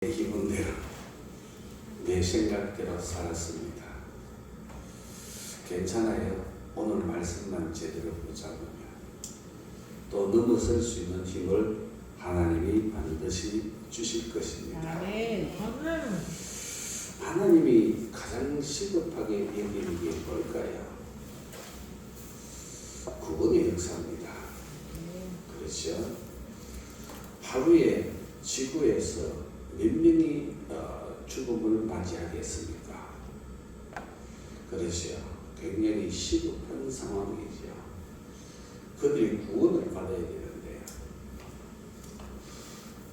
내 기분대로, 내 생각대로 살았습니다. 괜찮아요. 오늘 말씀만 제대로 붙잡으면 또 넘어설 수 있는 힘을 하나님이 반드시 주실 것입니다. 아멘. 하나님이 가장 시급하게 여기는 게 뭘까요? 구원의 역사입니다. 그렇죠? 하루에 지구에서 몇 명이 죽음을 맞이하겠습니까? 그렇죠. 굉장히 시급한 상황이죠. 그들이 구원을 받아야 되는데요.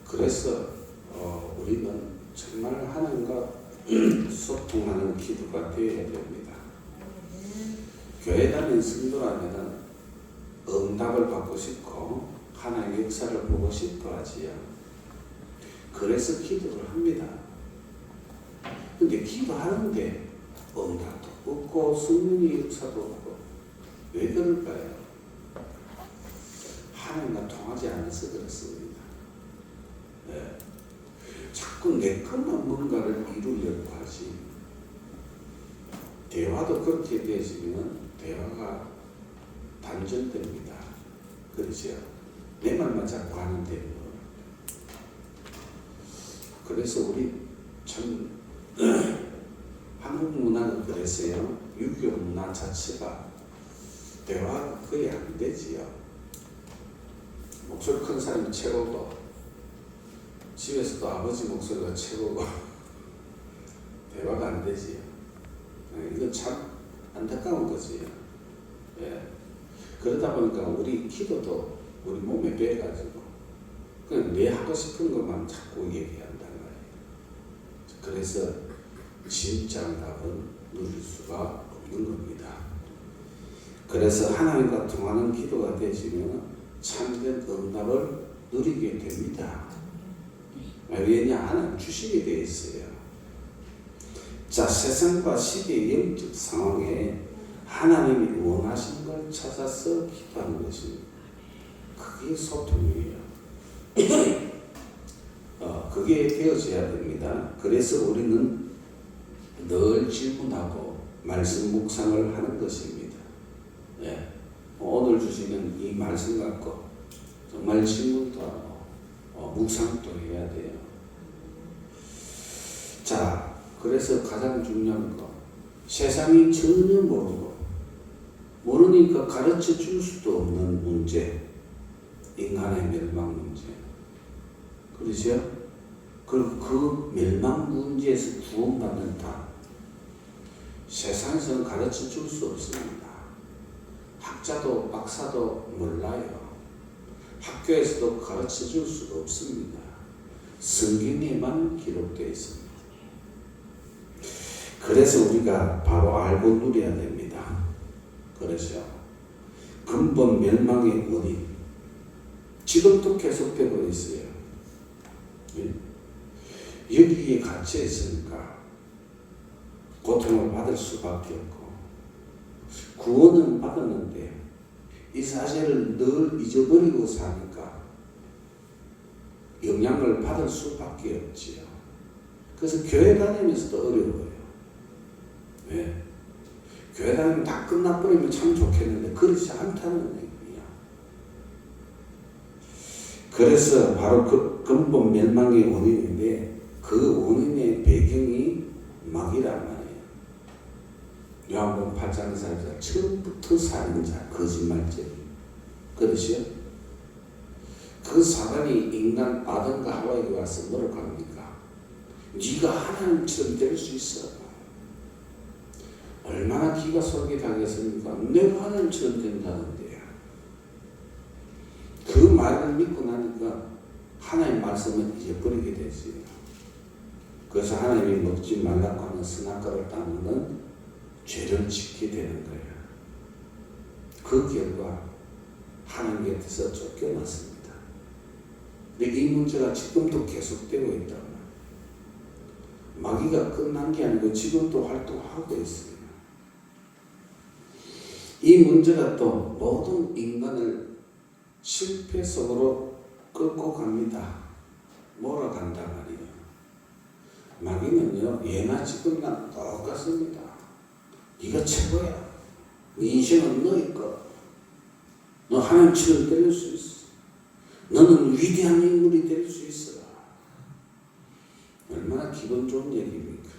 그래서 우리는 정말 하나님과 소통하는 기도가 되어야 됩니다. 교회 다니는 성도라면 응답을 받고 싶고 하나님의 역사를 보고 싶어 하지요. 그래서 기도를 합니다. 근데 기도하는데 응답도 없고 성령의 역사도 없고 왜 그럴까요? 하나님과 통하지 않아서 그렇습니다. 네. 자꾸 내 것만 뭔가를 이루려고 하지. 대화도 그렇게 되어지면 대화가 단절됩니다. 그렇죠? 내 말만 자꾸 하는데 그래서 우리 참 한국 문화는 그래서요. 유교 문화 자체가 대화가 거의 안 되지요. 목소리 큰 사람이 최고고 집에서도 아버지 목소리가 최고고 대화가 안 되지요. 이건 참 안타까운 거지요. 예. 그러다 보니까 우리 기도도 우리 몸에 배가지고 그냥 내 하고 싶은 것만 자꾸 얘기한단 말이에요. 그래서 진짜 응답은 누릴 수가 없는 겁니다. 그래서 하나님과 통하는 기도가 되시면 참된 응답을 누리게 됩니다. 왜냐? 하나님 주시게 되어 있어요. 자, 세상과 시대의 영적 상황에 하나님이 원하시는 걸 찾아서 기도하는 것입니다. 그게 소통이에요. 그게 되어져야 됩니다. 그래서 우리는 늘 질문하고 말씀 묵상을 하는 것입니다. 예. 오늘 주시는 이 말씀 갖고 정말 질문도 하고 묵상도 해야 돼요. 자, 그래서 가장 중요한 거 세상이 전혀 모르니까 가르쳐 줄 수도 없는 문제, 인간의 멸망 문제. 그렇죠? 그리고 그 멸망 문제에서 구원받는다. 세상에서는 가르쳐 줄 수 없습니다. 학자도 박사도 몰라요. 학교에서도 가르쳐 줄 수가 없습니다. 성경에만 기록되어 있습니다. 그래서 우리가 바로 알고 누려야 됩니다. 그렇죠? 근본 멸망의 원인 지금도 계속되고 있어요. 여기에 갇혀 있으니까 고통을 받을 수밖에 없고 구원은 받았는데 이 사실을 늘 잊어버리고 사니까 영향을 받을 수밖에 없지요. 그래서 교회 다니면서도 어려워요. 왜? 교회 다니면 다 끝나버리면 참 좋겠는데 그렇지 않다는 얘기야. 그래서 바로 그 근본 멸망의 원인인데 그 원인의 배경이 마귀란 말이에요. 요한복음 8장 4절 처음부터 살인자, 거짓말쟁이. 그렇죠? 그 사단이 인간 아담과 하와에게 와서 뭐라고 합니까? 네가 하나님처럼 될 수 있어. 얼마나 기가 솔깃하겠습니까? 내가 하나님처럼 된다는데. 그 말을 믿고 나니까 하나님 말씀을 잊어버리게 되지. 그래서 하나님이 먹지 말라고 하는 선악과를 따르는 죄를 짓게 되는 거예요. 그 결과 하나님 곁에서 쫓겨났습니다. 근데 이 문제가 지금도 계속되고 있단 말이에요. 마귀가 끝난 게 아니고 지금도 활동하고 있어요. 이 문제가 또 모든 인간을 실패 속으로 끌고 갑니다. 몰아간단 말이에요. 마귀는요, 예나 지금이나 똑같습니다. 네가 최고야. 네 인생은 너의 거. 너 하나님처럼 될 수 있어. 너는 위대한 인물이 될 수 있어. 얼마나 기분 좋은 얘기입니까?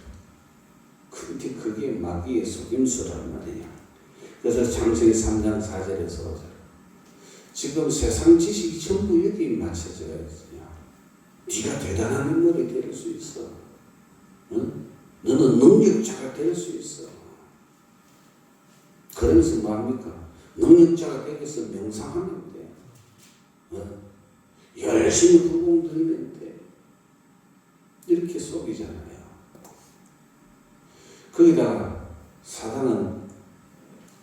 근데 그게 마귀의 속임수란 말이야. 그래서 창세기 3장 4절에서 지금 세상 지식이 전부 여기에 맞춰져야 돼. 네가 대단한 인물이 될 수 있어. 응? 너는 능력자가 될 수 있어. 그러면서 뭐합니까? 능력자가 되기 위해서 명상하면 돼. 열심히 불공 들이면 돼. 이렇게 속이잖아요. 거기다가 사단은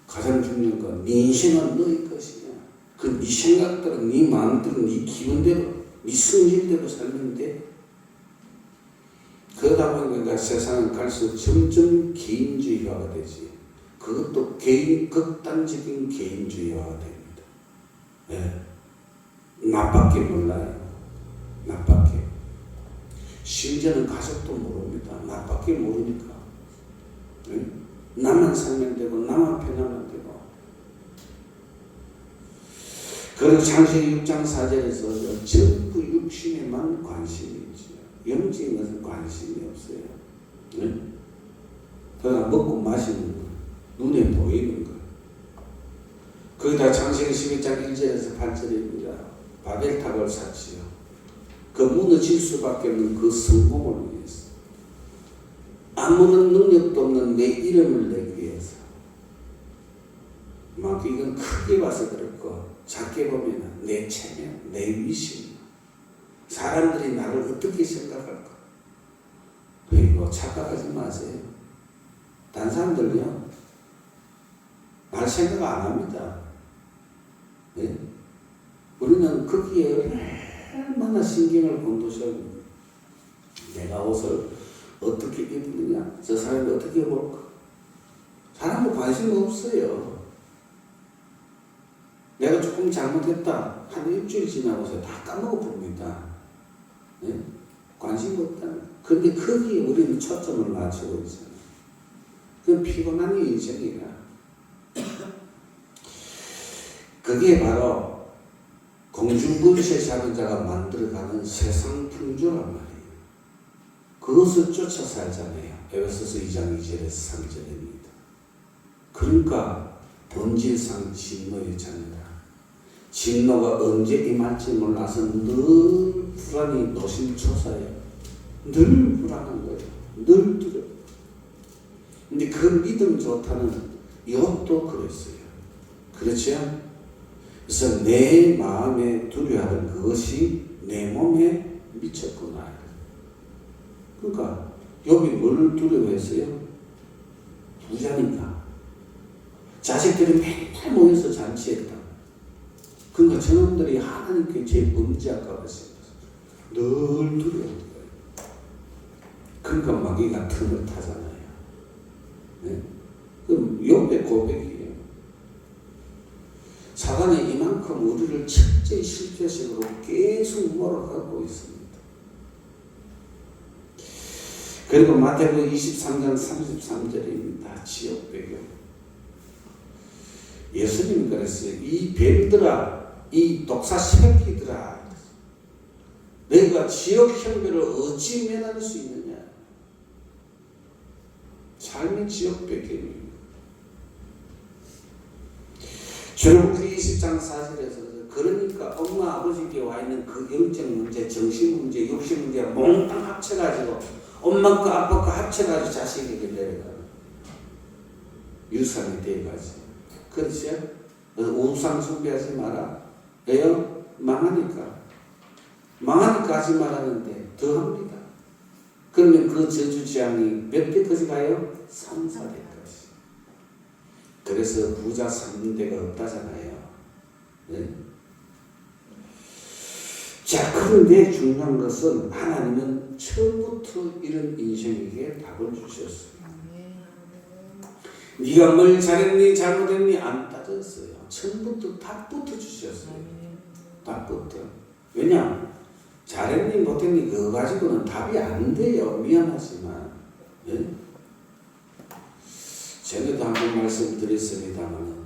가장 중요한 건 네 인생은 너의 것이냐. 그 네 생각대로, 네 마음대로, 네 기분대로, 네 성질대로 살면 돼. 그러다 보니까 세상은 갈수록 점점 개인주의화가 되지. 그것도 극단적인 개인주의화가 됩니다. 예. 나밖에 몰라요. 나밖에. 심지어는 가족도 모릅니다. 나밖에 모르니까. 예? 나만 살면 되고, 나만 편하면 되고. 그리고 창세기 6장 4절에서 전부 육신에만 관심이 있죠. 영적인 것은 관심이 없어요. 네? 그러나 먹고 마시는 거, 눈에 보이는 거. 거기다 창세기 12장 1절에서 8절입니다. 바벨탑을 샀지요. 그 무너질 수밖에 없는 그 성공을 위해서. 아무런 능력도 없는 내 이름을 내기 위해서. 막 이건 크게 봐서 그렇고 작게 보면 내 체면, 내 위신, 사람들이 나를 어떻게 생각할까? 그리고 착각하지 마세요. 다른 사람들요, 날 생각 안 합니다. 네? 우리는 거기에 얼마나 신경을 곤두셔야 합니다. 내가 옷을 어떻게 입느냐, 저 사람이 어떻게 볼까? 사람은 관심 없어요. 내가 조금 잘못했다. 한 일주일 지나고서 다 까먹어 봅니다. 네? 관심 없다. 근데 거기에 우리는 초점을 맞추고 있어요. 그건 피곤한 인생이라. 그게 바로 공중분실 잡은 자가 만들어가는 세상 풍조란 말이에요. 그것을 쫓아 살잖아요. 에베소서 2장 2절에서 3절입니다. 그러니까 본질상 진노의 자녀다. 진노가 언제 임할지 몰라서 늘 불안이 노심초사해요. 늘 불안한 거예요. 늘 두려워. 근데 그 믿음 좋다는 욥도 그랬어요. 그렇죠? 그래서 내 마음에 두려워하는 그것이 내 몸에 미쳤구나. 그러니까 욥이 뭘 두려워했어요? 부자니까. 자식들이 맨날 모여서 잔치했다. 그러니까 저놈들이 하나님께 제일 범죄할까 봤어요. 늘 두려워하는 거예요. 그러니까 마귀가 틈을 타잖아요. 네? 그럼 욥의 고백이에요. 사단이 이만큼 우리를 철저히 실패식으로 계속 몰아가고 있습니다. 그리고 마태복음 23장 33절입니다. 지역 배경. 예수님이 그랬어요. 이 뱀들아, 이 독사 새끼들아, 너희가 지역 형벌을 어찌 면할 수 있느냐? 삶의 지역 배경입니다. 출애굽기 20장 4절에서 그러니까 엄마 아버지께 와 있는 그 영적 문제, 정신 문제, 육신 문제가 몽땅 합쳐가지고 엄마 거 아빠 거 합쳐가지고 자식에게 내려가는 유산이 되어가지고. 그렇죠? 우상 숭배하지 마라. 왜요? 망하니까. 망하니까 하지 말라는데 더 합니다. 그러면 그 저주 재앙이 몇 대까지 가요? 3, 4대까지. 그래서 부자 3대가 없다잖아요. 네? 자, 그런데 중요한 것은 하나님은 처음부터 이런 인생에게 답을 주셨어요. 네가 뭘 잘했니 잘못했니 안 따졌어요. 처음부터 답부터 주셨어요. 답부터. 왜냐? 잘했니 못했니 그거 가지고는 답이 안 돼요. 미안하지만. 예? 전에도 한번 말씀드렸습니다만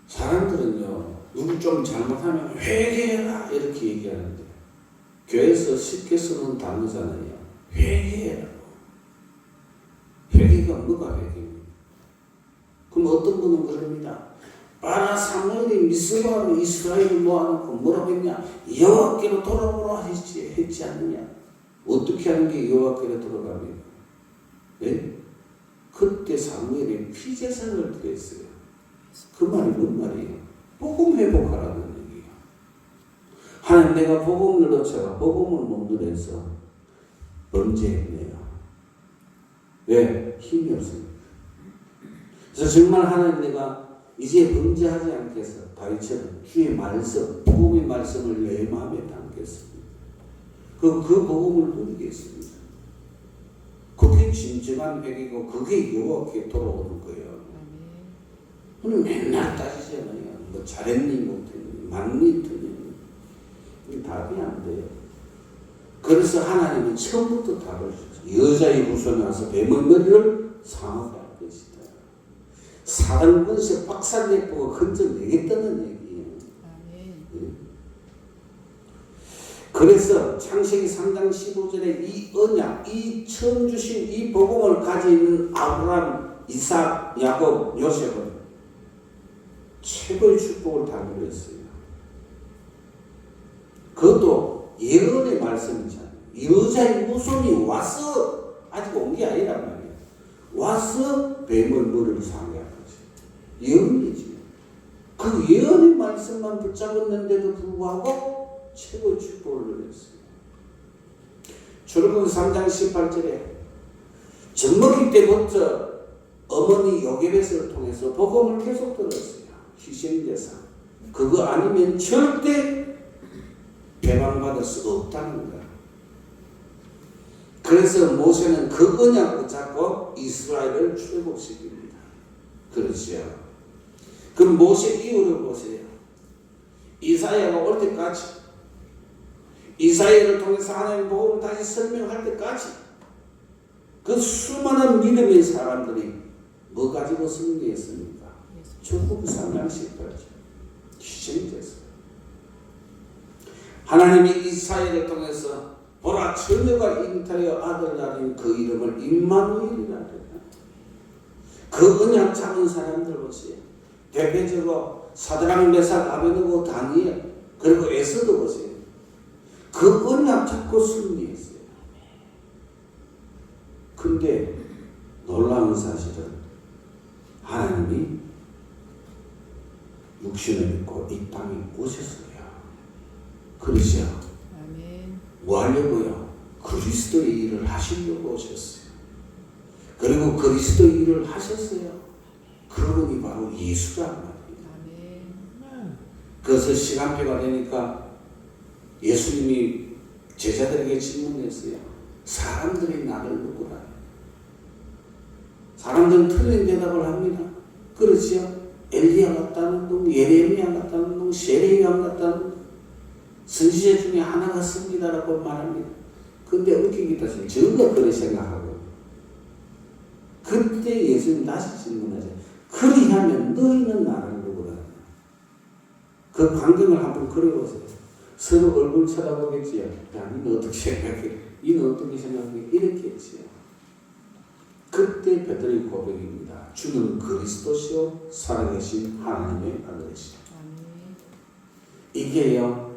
사람들은요 누구 좀 잘못하면 회개해라 이렇게 얘기하는데 교회에서 쉽게 쓰는 단어잖아요. 회개해라고. 회개가 뭐가 회개입니까? 그럼 어떤 분은 그럽니다. 바라 사무엘이 미스바로 이스라엘을 모아놓고 뭐라고 했냐? 여호와께로 돌아오라 했지 않느냐? 어떻게 하는 게 여호와께로 돌아갑니까? 네? 그때 사무엘이 피제사를 드렸어요. 그 말이 뭔 말이에요? 복음 회복하라는 얘기예요. 하나님 내가 복음을 놓쳐가 복음을 못 누려서 범죄했네요. 왜? 힘이 없습니다. 그래서 정말 하나님 내가 이제 범죄하지 않겠어. 다윗처럼 주의 말씀, 복음의 말씀을 내 마음에 담겠습니다. 그 복음을 누리겠습니다. 그게 진정한 회개고 그게 여호와께 돌아오는 거예요. 그럼 맨날 따지잖아요. 뭐 잘했니 못했니 맞니 틀렸니 답이 안 돼요. 그래서 하나님은 처음부터 답을 주셨어요. 여자의 후손에 와서 뱀의 머리를 상하게 할 것이다. 사단 권세 박살내고 건져내겠다는 얘기예요. 네. 그래서 창세기 3장 15절에 이 언약, 이 처음 주신 이 복음을 가지고 있는 아브라함, 이삭, 야곱, 요셉은 최고의 축복을 다 누렸어요. 그것도 예언의 말씀이잖아요. 여자의 후손이 와서 아직 온 게 아니란 말이에요. 와서 뱀의 머리를 상하게 할 거지. 예언이지. 그 예언의 말씀만 붙잡았는데도 불구하고 최고의 축복을 누렸어요. 출애굽기 3장 18절에 젖먹이 때부터 어머니 요게벳을 통해서 복음을 계속 들었어요. 희생제사. 그거 아니면 절대 배방받을 수 없다는 거야. 그래서 모세는 그 언약 붙잡고 이스라엘을 출애굽시킵니다. 그렇죠. 그럼 모세 이후를 보세요. 이사야가 올 때까지 이사야를 통해서 하나님의 복음을 다시 설명할 때까지 그 수많은 믿음의 사람들이 뭐 가지고 승리했습니까? 출애굽기 3장 18절 희생제사. 하나님이 이사야를 통해서 보라 처녀가 잉타하여 아들 낳은 그 이름을 임마누엘이라 그래요. 그 언약 잡은 사람들 보세요. 대표적으로 사드락 메삭 아베드고 다니엘 그리고 에스더 보세요. 그 언약 잡고 승리했어요. 근데 놀라운 사실은 하나님이 육신을 입고 이 땅에 오셨어요. 그러시죠. 뭐 하려고요? 그리스도의 일을 하시려고 오셨어요. 그리고 그리스도의 일을 하셨어요. 그분이 바로 예수란 말이에요. 그래서 시간표가 되니까 예수님이 제자들에게 질문했어요. 사람들이 나를 누구라? 사람들은 틀린 대답을 합니다. 그렇지요? 엘리야 같다는 놈, 예레미야 같다는 놈, 세례요한 같다는 놈, 선지자 중에 하나 같습니다라고 말합니다. 근데 웃기기 따지면 저가 그렇게 생각하고 그때 예수님 다시 질문하죠. 그리하면 너희는 나를 누구라? 그 광경을 한번 그려보세요. 서로 얼굴 쳐다보겠지요. 야, 너는 어떻게 생각해? 너는 어떻게 생각해? 이렇게 했지요. 그때 베드로의 고백입니다. 주는 그리스도시요 살아계신 하나님의 아들이시다. 이게요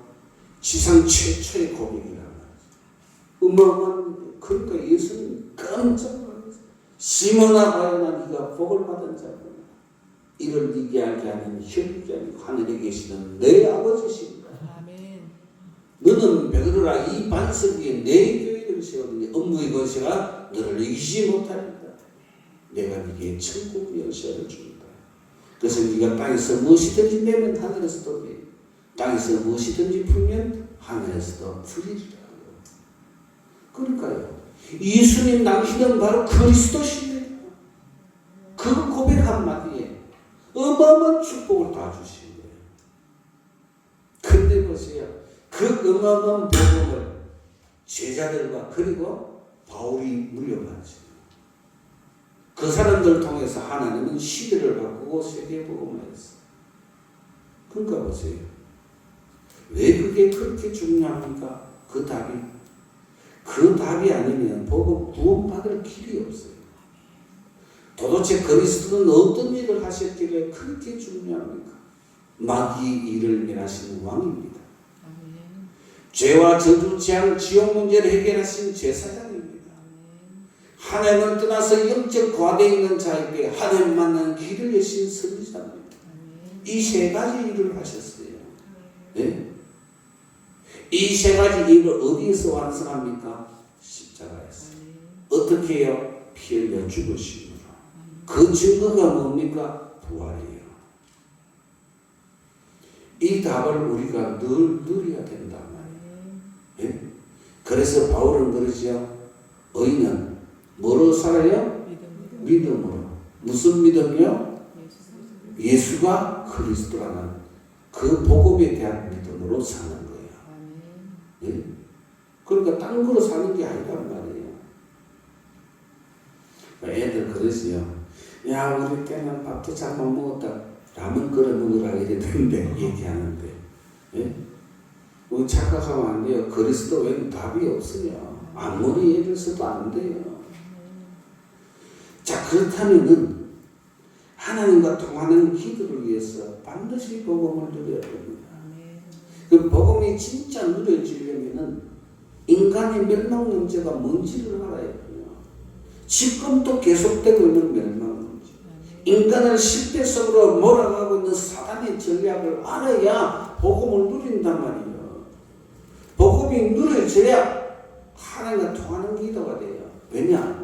지상 최초의 고백이라는 거죠. 어마어마한. 그러니까 예수님 깜짝 놀랐어요. 시몬아 바요나 네가 복을 받은 자구나. 이를 네게 알게 하는 혈육이 아니고 하늘에 계시는 내 아버지십니다. 너는 베드로라 이 반석 위에 내 교회를 세우더니 업무의 권세가 너를 이기지 못하리라. 내가 네게 천국 열쇠를 준다. 그래서 네가 땅에서 무엇이든지 내면 하늘에서도 내, 땅에서 무엇이든지 풀면 하늘에서도 풀리리라. 그러니까요. 예수님 당신은 바로 그리스도시네요. 그 고백 한마디에 어마어마한 축복을 다 주신 거예요. 근데 보세요. 그 어마어마한 복음을 제자들과 그리고 바울이 물려받지. 그 사람들 통해서 하나님은 시대를 바꾸고 세계 복음을 했어. 그러니까 보세요. 왜 그게 그렇게 중요합니까? 그 답이 아니면 복음 구원받을 길이 없어요. 도대체 그리스도는 어떤 일을 하셨길래 그렇게 중요합니까? 마귀 일을 멸하시는 왕입니다. 죄와 저주, 재앙, 지옥 문제를 해결하신 제사장입니다. 하나님을 떠나서 영적 과대에 있는 자에게 하나님 만나는 길을 여신 선지자입니다. 이 세 가지 일을 하셨어요. 네? 이 세 가지 일을 어디에서 완성합니까? 십자가에서. 어떻게 해요? 피 흘려 죽으심으로. 그 증거가 뭡니까? 부활이에요. 이 답을 우리가 늘 누려야 된단 말이에요. 네? 그래서 바울은 그러죠. 의인은 뭐로 살아요? 믿음으로. 무슨 믿음이요? 예수가 그리스도라는 그 복음에 대한 믿음으로 사는 거예요. 네? 그러니까 딴 거로 사는 게 아니란 말이에요. 애들 그러지요. 야, 우리 때는 밥도 잘 못 먹었다. 라면 끓여 먹으라 이랬는데 얘기하는데, 예? 우리 착각하면 안 돼요. 그리스도 외에는 답이 없어요. 아무리 예를 써도 안 돼요. 자, 그렇다면은 하나님과 통하는 기도를 위해서 반드시 복음을 누려야 됩니다. 그 복음이 진짜 누려지려면은 인간의 멸망 문제가 뭔지를 알아야 돼요. 지금도 계속되고 있는 멸망 문제. 인간을 실패 속으로 몰아가고 있는 사단의 전략을 알아야 복음을 누린단 말이에요. 복음이 누려져야 하나님과 통하는 기도가 돼요. 왜냐?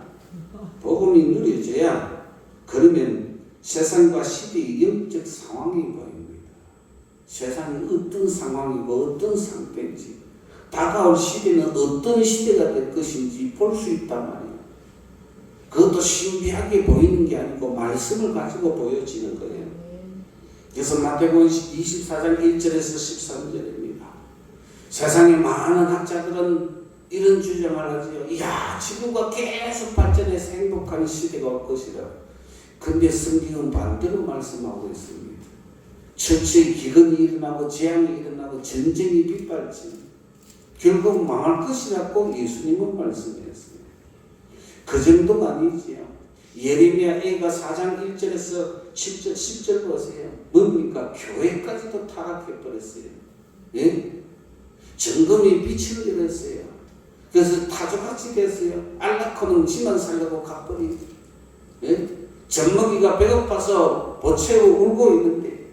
복음이 누려져야 그러면 세상과 시대의 영적 상황이 보입니다. 세상이 어떤 상황이고 어떤 상태인지, 다가올 시대는 어떤 시대가 될 것인지 볼 수 있단 말이에요. 그것도 신비하게 보이는 게 아니고 말씀을 가지고 보여지는 거예요. 그래서 마태복음 24장 1절에서 13절입니다. 세상의 많은 학자들은 이런 주장을 하죠. 이야, 지구가 계속 발전해서 행복한 시대가 올 것이라. 근데 성경은 반대로 말씀하고 있습니다. 철저히 기근이 일어나고 재앙이 일어나고 전쟁이 빗발치 결국 망할 것이라고 예수님은 말씀했어요. 그 정도가 아니지요. 예레미야 애가 4장 1절에서 7절 10절 보세요. 뭡니까? 교회까지도 타락해버렸어요. 예? 정금이 빛을 잃었어요. 그래서 타조같이 됐어요. 안락하는 지만 살려고 가버리죠. 예? 젖먹이가 배고파서 보채고 울고 있는데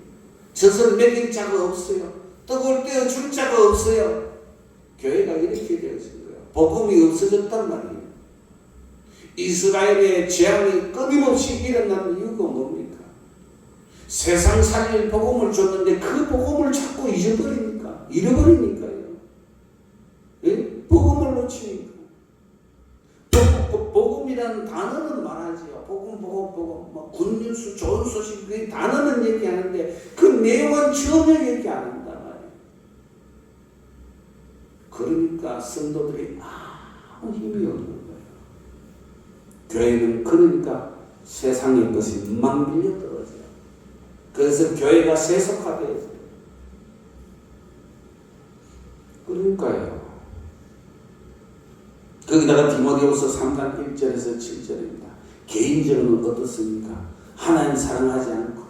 젖을 먹일 자가 없어요. 떡을 떼어 줄 자가 없어요. 교회가 이렇게 되어진 거예요. 복음이 없어졌단 말이에요. 이스라엘의 재앙이 끊임없이 일어나는 이유가 뭡니까? 세상 살릴 복음을 줬는데 그 복음을 자꾸 잃어버리니까요. 예? 복음을 놓치니까. 복음이라는 단어는 말하지요. 복음, 뭐 굿뉴스, 좋은 소식, 그 단어는 얘기하는데 그 내용은 전혀 얘기 안 한단 말이에요. 그러니까 성도들이 아무 힘이 없는 거예요. 교회는 그러니까 세상의 것이 막 밀려 떨어져요. 그래서 교회가 세속화되어요. 그러니까요. 거기다가 디모데후서 3장 1절에서 7절입니다. 개인적으로는 어떻습니까? 하나님 사랑하지 않고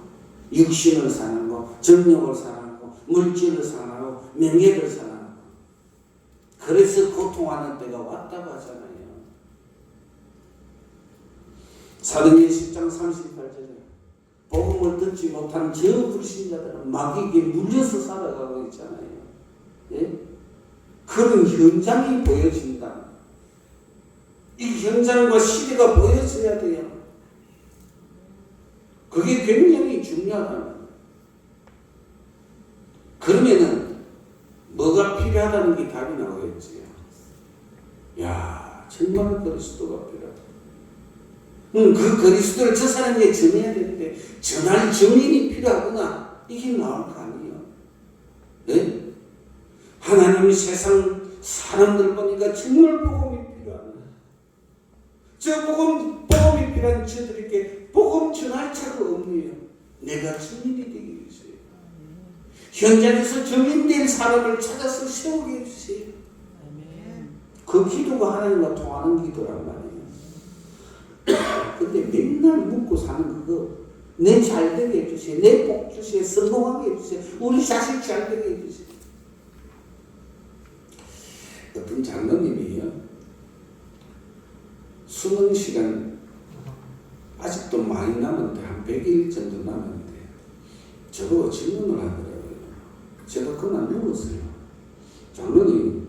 육신을 사랑하고 정욕을 사랑하고 물질을 사랑하고 명예를 사랑하고 그래서 고통하는 때가 왔다고 하잖아요. 사도행전 10장 38절에 복음을 듣지 못한 저 불신자들은 마귀에게 물려서 살아가고 있잖아요. 예? 그런 현장이 보여진다. 이 현장과 시대가 보여져야 돼요. 그게 굉장히 중요하다. 그러면은 뭐가 필요하다는 게 답이 나오겠지요. 야, 정말 그리스도가 필요하다. 그 그리스도를 저 사람에게 전해야 되는데 전할 증인이 필요하구나. 이게 나올 거 아니에요. 네? 하나님이 세상 사람들 보니까 정말 복음이 필요하네. 저 복음이 필요한 저들에게 복음 전할 자가 없네요. 내가 증인이 되기 위해서요. 현장에서 증인된 사람을 찾아서 세우게 해주세요. 그 기도가 하나님과 통하는 기도란 말이에요. 근데 맨날 묻고 사는 그거 내 잘되게 해주세요. 내 복 주세요. 성공하게 해주세요. 우리 자식 잘되게 해주세요. 어떤 장로님이요, 수능 시간 아직도 많이 남았는데 한 100일 정도 남았는데 저보고 질문을 하더라고요. 제가 그날 물었어요. 장로님,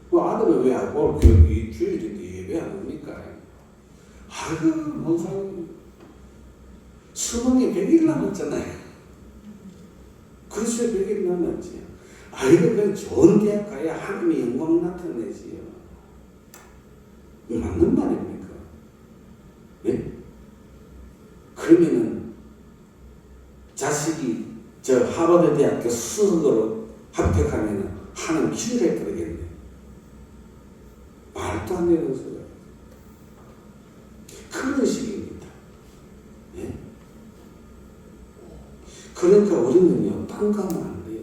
그 아들은 왜 올 교육이 주일인데 예배 안 합니까? 아이고, 목사님, 수능이 100일 남았잖아요. 글쎄 100일 남았지. 아이고, 그냥 좋은 대학 가야 하나님의 영광 나타내지요. 맞는 말입니까? 네? 그러면은 자식이 저 하버드 대학교 수석으로 합격하면은 하나님 기절해 버리겠네. 말도 안 되는 소리야. 그런 식입니다. 예? 그러니까 우리는요, 딴 거 하면 안 돼요.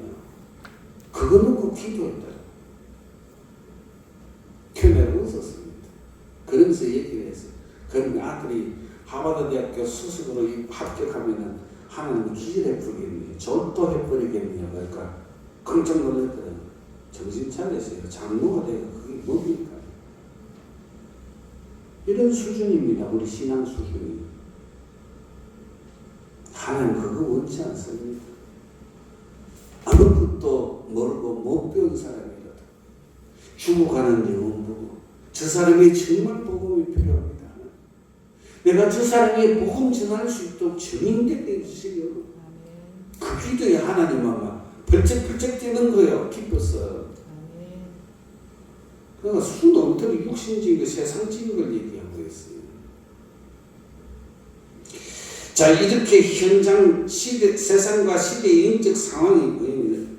그거 놓고 기도했다. 교회를 웃었습니다. 그러면서 얘기를 했어요. 그럼 아들이 하버드 대학교 수석으로 합격하면은 하나님 기절해 버리겠네요. 절도해 버리겠네요. 그러니까 깜짝 놀랐거든요. 정신 차리세요. 장로가 되고 그게 뭡니까? 이런 수준입니다. 우리 신앙 수준이. 하나님 그거 원치 않습니다. 아무것도 모르고 못 배운 사람이라도 죽어가는 영혼 보고 저 사람이 정말 복음이 필요합니다. 내가 저 사람이 복음 전할 수 있도록 증인되게 해주시려. 그 기도에 하나님 아마 벌쩍벌쩍 뛰는 거예요. 기뻐서. 그러니까 수 넘도록 육신적인 거, 세상적인 걸 얘기하고 있어요. 자, 이렇게 현장 시대, 세상과 시대의 영적 상황이 보이면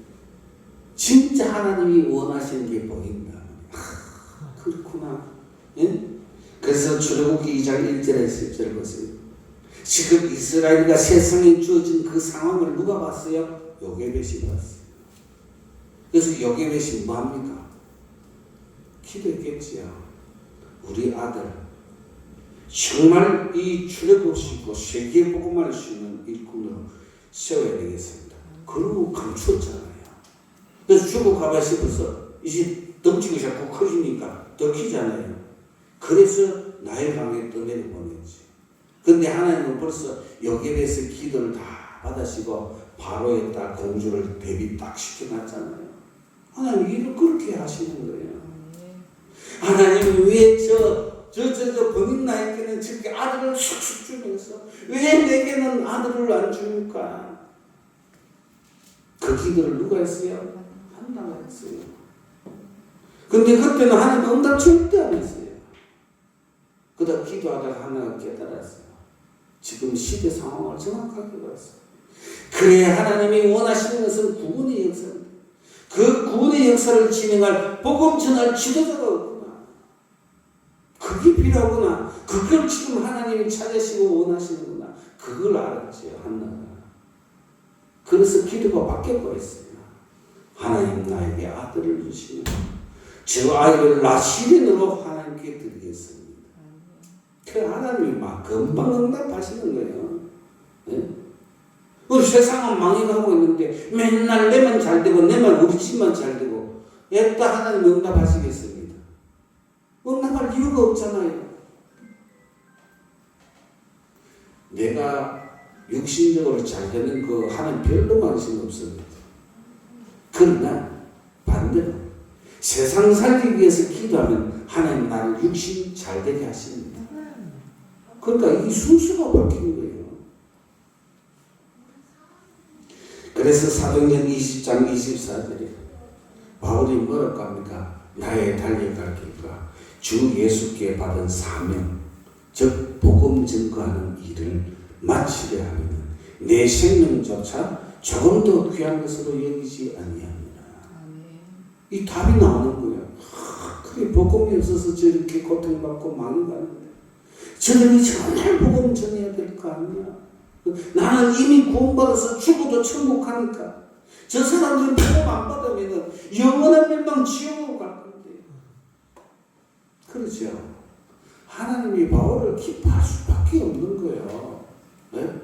진짜 하나님이 원하시는 게 보인다. 그렇구나. 예? 그래서 출애굽기 2장 1절에서 10절 보세요. 지금 이스라엘과 세상에 주어진 그 상황을 누가 봤어요? 요게벳이 봤어요. 그래서 요게벳이 뭐합니까? 기도했겠지요. 우리 아들 정말 이 출애굽시고 세계 복음할 수 있는 일꾼으로 세워야 되겠습니다. 그러고 감추었잖아요. 그래서 죽어가봐 싶어서 이제 덩치가 자꾸 커지니까 더 키잖아요. 그래서 나의 방에 떠내려 보냈지. 근데 하나님은 벌써 요게벳의 기도를 다 받으시고 바로에 딱 공주를 대비 딱 시켜놨잖아요. 하나님 일을 그렇게 하시는 거예요. 하나님이 왜 저 범인 나에게는 저렇게 아들을 쑥쑥 주면서 왜 내게는 아들을 안 줍니까? 그 기도를 누가 했어요? 한나가 했어요. 근데 그때는 하나님 응답 절대 안 했어요. 그러다 기도하다가 하나가 깨달았어요. 지금 시대 상황을 정확하게 봤어요. 그래, 하나님이 원하시는 것은 구원의 역사입니다. 그 구원의 역사를 진행할 복음 전할 지도자가 없구나. 그게 필요하구나. 그걸 지금 하나님이 찾으시고 원하시는구나. 그걸 알았죠, 한나가. 그래서 기도가 바뀌어버렸어요. 하나님 나에게 아들을 주시면 저 아이를 나 시련으로 하나님께 드리겠습니다. 그 하나님이 막 금방 응답하시는 거예요. 네? 우리 세상은 망해가고 있는데 맨날 내만 잘 되고 내 말 우리 집만 잘 되고 애따 하나님 응답하시겠습니다. 응답할 이유가 없잖아요. 내가 육신적으로 잘 되는 그 하나님 별로 관심 없습니다. 그러나 반대로 세상 살기 위해서 기도하면 하나님 나를 육신 잘 되게 하십니다. 그러니까 이 순수가 바뀌는 거예요. 그래서 사도행전 20장 24절에 바울이 뭐라고 합니까? 나의 달려갈 길과 주 예수께 받은 사명, 즉 복음 증거하는 일을 마치려 하면 내 생명조차 조금 더 귀한 것으로 여기지 아니합니다. 이 답이 나오는 거야. 그래, 복음이 없어서 저렇게 고통받고 망해가는데 저들이 정말 복음 전해야 될 거 아니야. 나는 이미 구원받아서 죽어도 천국 가니까 저 사람들이 복음 안 받으면 영원한 멸망 지옥으로 갈 건데. 그렇죠. 하나님이 바울을 기뻐할 수밖에 없는 거예요. 네?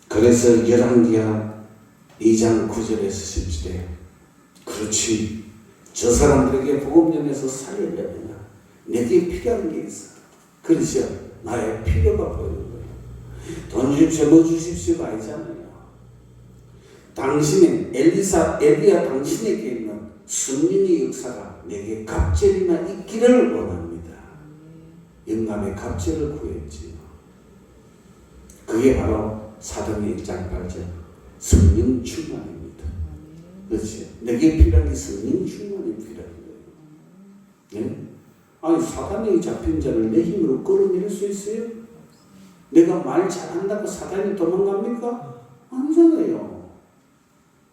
그래서 열왕기하 2장 9절에서 10절에 그렇지, 저 사람들에게 복음 전해서 살리려면 내게 필요한 게 있어. 그렇죠. 나의 필요가 보이는 거예요. 돈 주십시오, 뭐 주십시오가 아니잖아요. 당신의 엘리야 당신에게 있는 성령의 역사가 내게 갑절이나 있기를 원합니다. 영감의 갑절을 구했지요. 그게 바로 사도행전 1장 8절 성령 충만입니다. 그렇지? 내게 필요한 게 성령 충만이 필요한 거예요. 네? 아니, 사단에게 잡힌 자를 내 힘으로 끌어내릴 수 있어요? 내가 말 잘한다고 사단이 도망갑니까? 아니잖아요.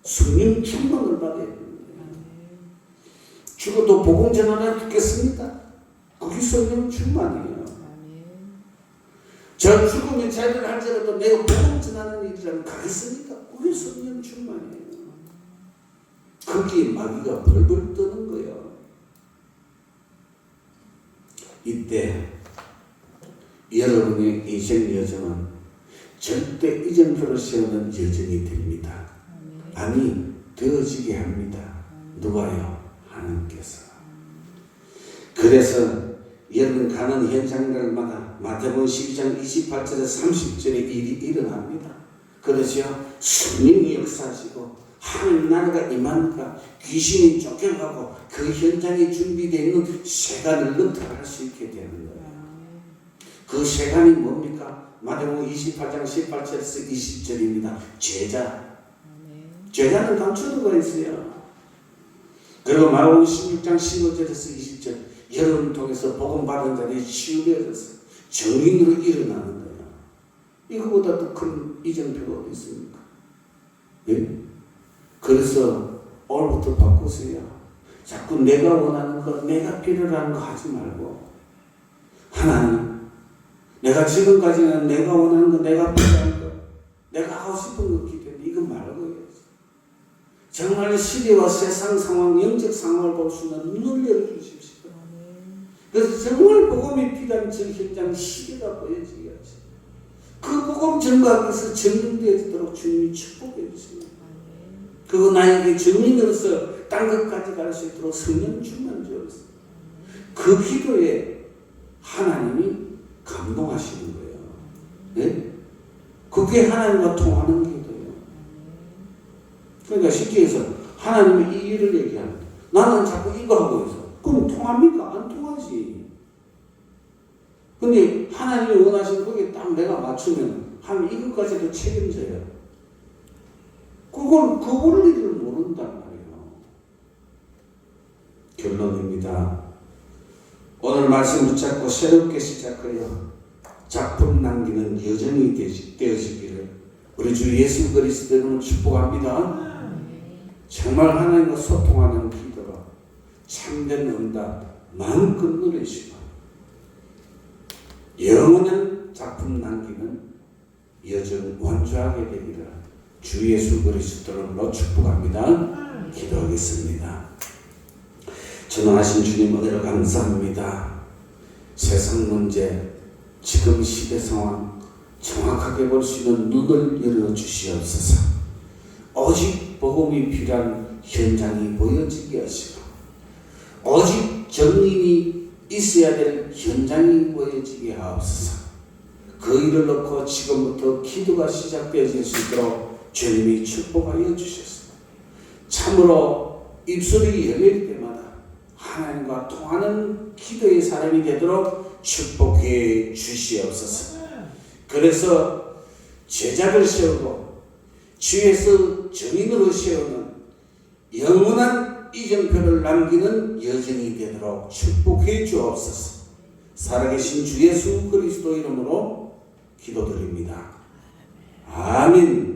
성령 충만을 받아야 됩니다. 죽어도 복음 전하나 듣겠습니다. 그게 성령 충만이에요. 저 죽으면 자기를 할지라도 내가 복음 전하는 일이라면 가겠습니까? 우리 성령 충만이에요. 거기에 마귀가 벌벌 떠는 거예요. 이때 여러분의 인생 여정은 절대 이정표를 세우는 여정이 됩니다. 아니, 되어지게 합니다. 누가요? 하나님께서. 그래서 여러분 가는 현장들마다 마태복음 12장 28절에서 30절에 일이 일어납니다. 그렇죠? 성령이 역사하시고 하나님 나라가 임하니까 귀신이 쫓겨가고 그 현장에 준비되어 있는 세간을 넣도록 수 있게 되는 거예요. 그 세간이 뭡니까? 마태복음 28장 18절에서 20절입니다. 제자는 감춰두고 있어요. 그리고 마태복음 16장 15절에서 20절 여러분을 통해서 복음 받은 자들이 치유되어져서 정인으로 일어나는 거예요. 이거보다 더 큰 이정표가 어디 있습니까? 예? 그래서 오늘부터 바꾸세요. 자꾸 내가 원하는 거, 내가 필요로 하는 거 하지 말고 하나님, 내가 지금까지는 내가 원하는 거, 내가 필요한 거, 내가 하고 싶은 거 기도했는데 이거 말고 정말 시대와 세상 상황, 영적 상황을 볼 수 있는 눈을 열어주십시오. 그래서 정말 복음이 필요한 저 현장 시대가 보여지게 하시고 그 복음 전가하기 위해서 정인되어지도록 주님이 축복해 주십니다. 그리고 나에게 정인으로서 딴 것까지 갈 수 있도록 성령 충만 주옵소서. 그 기도에 하나님이 감동하시는 거예요. 네? 그게 하나님과 통하는 기도예요. 그러니까 쉽게 해서 하나님이 이 일을 얘기합니다. 나는 자꾸 이거 하고 있어. 그럼 통합니까? 안 통하지. 근데 하나님이 원하신 거기에 딱 내가 맞추면 하나님 이것까지도 책임져요. 그걸 그 원리를 모른단 말이에요. 결론입니다. 오늘 말씀 붙잡고 새롭게 시작하여 작품 남기는 여정이 되어지기를 우리 주 예수 그리스도를 축복합니다. 정말 하나님과 소통하는 기도가 참된 응답 마음껏 누리시고 영원한 작품 남기는 여정 완주하게 되기를 주 예수 그리스도로 축복합니다. 기도하겠습니다. 전능하신 주님 은혜를 감사합니다. 세상 문제, 지금 시대 상황 정확하게 볼 수 있는 눈을 열어주시옵소서. 오직 복음이 필요한 현장이 보여지게 하시고 오직 정인이 있어야 될 현장이 보여지게 하옵소서. 그 일을 놓고 지금부터 기도가 시작되어질 수 있도록 주님이 축복하여 주셨습니다. 참으로 입술이 열릴 때마다 하나님과 통하는 기도의 사람이 되도록 축복해 주시옵소서. 그래서 제자를 세우고 주에서 정인으로 세우는 영원한 이정표를 남기는 여정이 되도록 축복해 주옵소서. 살아계신 주 예수 그리스도 이름으로 기도드립니다. 아멘.